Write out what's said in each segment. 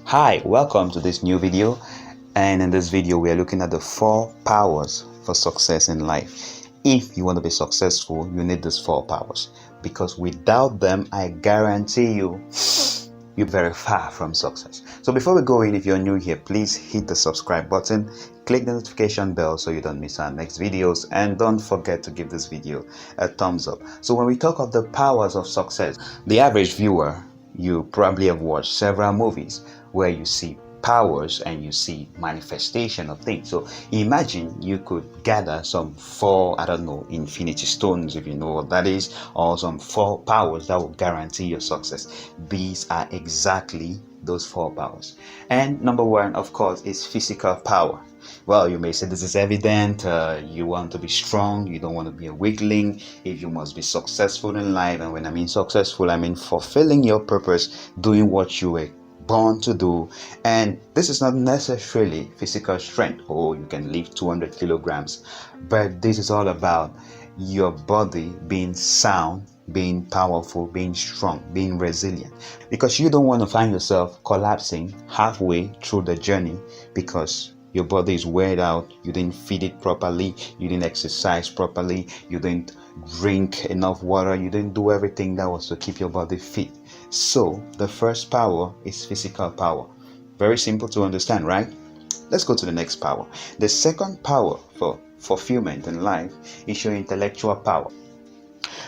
Hi, welcome to this new video, and in this video we are looking at the 4 powers for success in life. If you want to be successful, you need these 4 powers, because without them, I guarantee you're very far from success. So before we go in, if you're new here, please hit the subscribe button, click the notification bell so you don't miss our next videos, and don't forget to give this video a thumbs up. So when we talk of the powers of success, the average viewer, you probably have watched several movies where you see powers and you see manifestation of things. So imagine you could gather some 4, infinity stones, if you know what that is, or some 4 powers that will guarantee your success. These are exactly those 4 powers. And number 1, of course, is physical power. Well, you may say this is evident. You want to be strong. You don't want to be a weakling. If you must be successful in life, and when I mean successful, I mean fulfilling your purpose, doing what you were born to do. And this is not necessarily physical strength. Oh, you can lift 200 kilograms, but this is all about your body being sound, being powerful, being strong, being resilient, because you don't want to find yourself collapsing halfway through the journey because your body is weared out, you didn't feed it properly, you didn't exercise properly, you didn't drink enough water, you didn't do everything that was to keep your body fit. So the first power is physical power. Very simple to understand, right? Let's go to the next power. The second power for fulfillment in life is your intellectual power.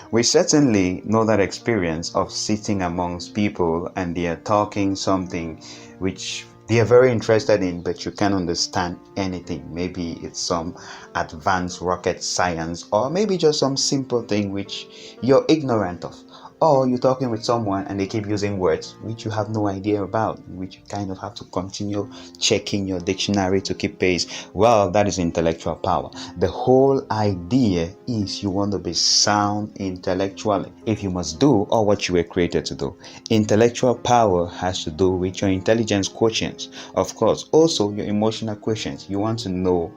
We certainly know that experience of sitting amongst people and they are talking something which they are very interested in, but you can't understand anything. Maybe it's some advanced rocket science, or maybe just some simple thing which you're ignorant of. Or you're talking with someone and they keep using words which you have no idea about, which you kind of have to continue checking your dictionary to keep pace. Well, that is intellectual power. The whole idea is you want to be sound intellectually if you must do all what you were created to do. Intellectual power has to do with your intelligence quotient. Of course, also your emotional quotient. You want to know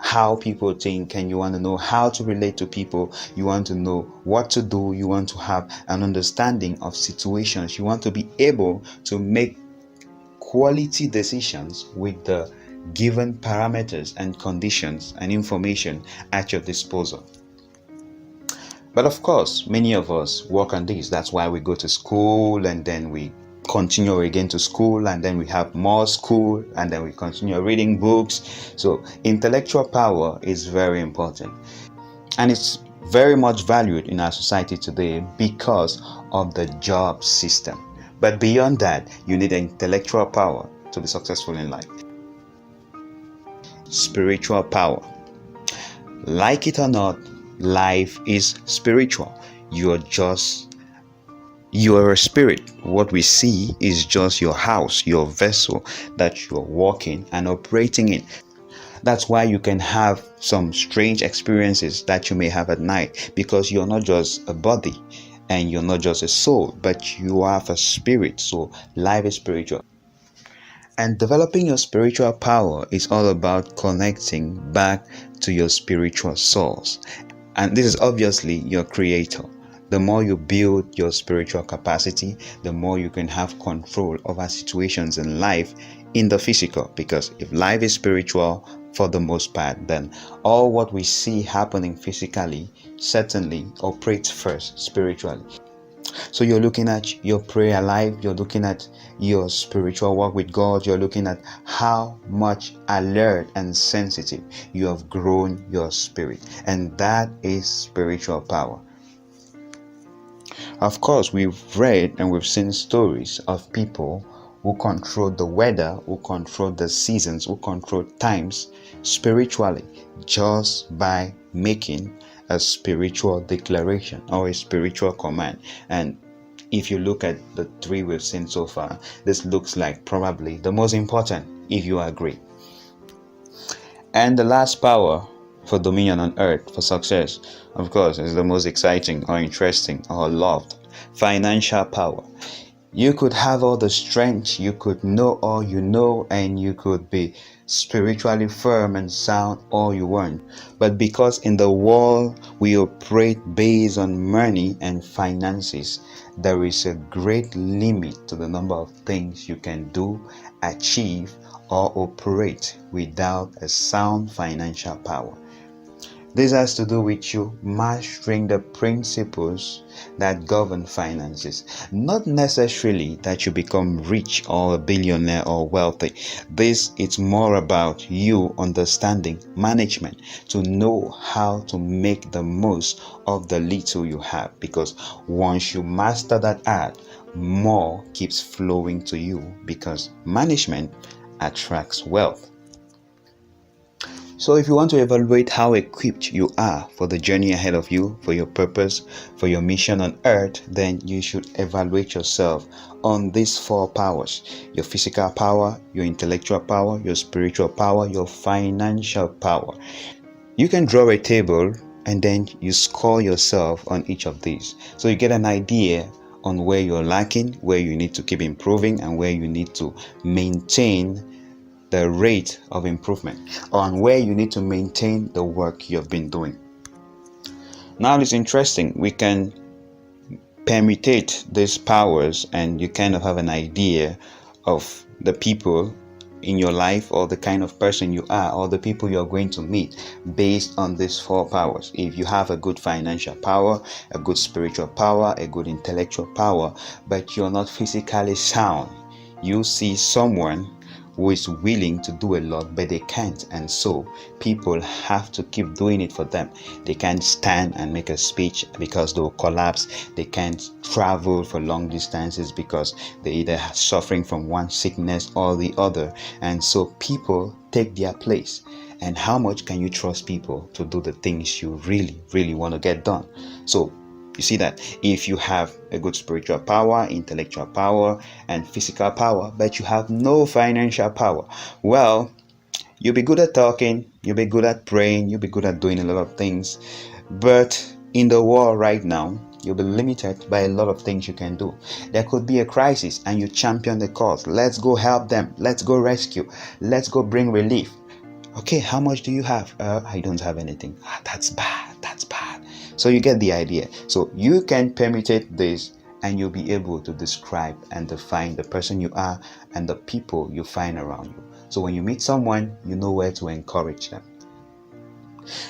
how people think, and you want to know how to relate to people. You want to know what to do. You want to have an understanding of situations. You want to be able to make quality decisions with the given parameters and conditions and information at your disposal. But of course, many of us work on this. That's why we go to school, and then we continue again to school, and then we have more school, and then we continue reading books. So intellectual power is very important, and it's very much valued in our society today because of the job system. But beyond that, you need intellectual power to be successful in life. Spiritual power. Like it or not, life is spiritual. You're a spirit. What we see is just your house, your vessel that you're walking and operating in. That's why you can have some strange experiences that you may have at night, because you're not just a body and you're not just a soul, but you have a spirit. So life is spiritual. And developing your spiritual power is all about connecting back to your spiritual source. And this is obviously your creator. The more you build your spiritual capacity, the more you can have control over situations in life in the physical. Because if life is spiritual for the most part, then all what we see happening physically certainly operates first spiritually. So you're looking at your prayer life, you're looking at your spiritual walk with God, you're looking at how much alert and sensitive you have grown your spirit. And that is spiritual power. Of course, we've read and we've seen stories of people who control the weather, who control the seasons, who control times spiritually, just by making a spiritual declaration or a spiritual command. And if you look at the 3 we've seen so far, this looks like probably the most important, if you agree. And the last power for dominion on earth, for success, of course, is the most exciting or interesting or loved: financial power. You could have all the strength, you could know all you know, and you could be spiritually firm and sound all you want. But because in the world we operate based on money and finances, there is a great limit to the number of things you can do, achieve, or operate without a sound financial power. This has to do with you mastering the principles that govern finances. Not necessarily that you become rich or a billionaire or wealthy. This is more about you understanding management to know how to make the most of the little you have. Because once you master that art, more keeps flowing to you because management attracts wealth. So if you want to evaluate how equipped you are for the journey ahead of you, for your purpose, for your mission on earth, then you should evaluate yourself on these four powers: your physical power, your intellectual power, your spiritual power, your financial power. You can draw a table and then you score yourself on each of these. So you get an idea on where you're lacking, where you need to keep improving, and where you need to maintain the rate of improvement, on where you need to maintain the work you've been doing. Now it's interesting, we can permutate these powers and you kind of have an idea of the people in your life or the kind of person you are or the people you're going to meet based on these four powers. If you have a good financial power, a good spiritual power, a good intellectual power, but you're not physically sound, you see someone who is willing to do a lot but they can't, and so people have to keep doing it for them. They can't stand and make a speech because they'll collapse. They can't travel for long distances because they either are suffering from one sickness or the other, and so people take their place. And how much can you trust people to do the things you really want to get done? So you see that if you have a good spiritual power, intellectual power, and physical power, but you have no financial power, well, you'll be good at talking, you'll be good at praying, you'll be good at doing a lot of things. But in the world right now, you'll be limited by a lot of things you can do. There could be a crisis and you champion the cause. Let's go help them. Let's go rescue. Let's go bring relief. Okay, how much do you have? I don't have anything. That's bad. That's bad. So you get the idea. So you can permutate this and you'll be able to describe and define the person you are and the people you find around you. So when you meet someone, you know where to encourage them.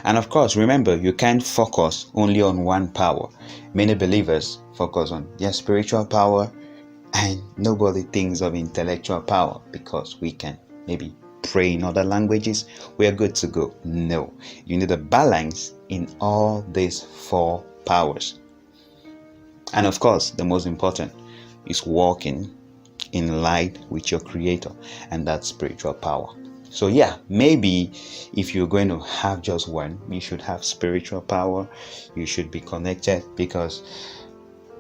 And of course, remember, you can't focus only on one power. Many believers focus on their spiritual power and nobody thinks of intellectual power because we can maybe pray in other languages, we are good to go. No, you need a balance in all these four powers. And of course, the most important is walking in light with your creator, and that's spiritual power. So yeah, maybe if you're going to have just one, you should have spiritual power. You should be connected because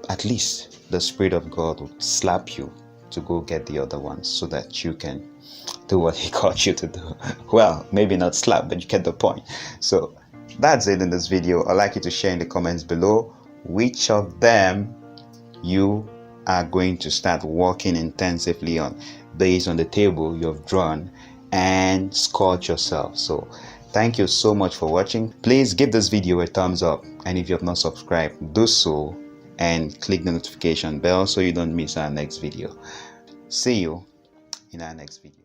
at least the Spirit of God will slap you to go get the other ones so that you can do what He called you to do. Well, maybe not slap, but you get the point. So that's it in this video. I'd like you to share in the comments below which of them you are going to start working intensively on based on the table you've drawn and scored yourself. So thank you so much for watching. Please give this video a thumbs up, and if you have not subscribed, do so and click the notification bell so you don't miss our next video. See you in our next video.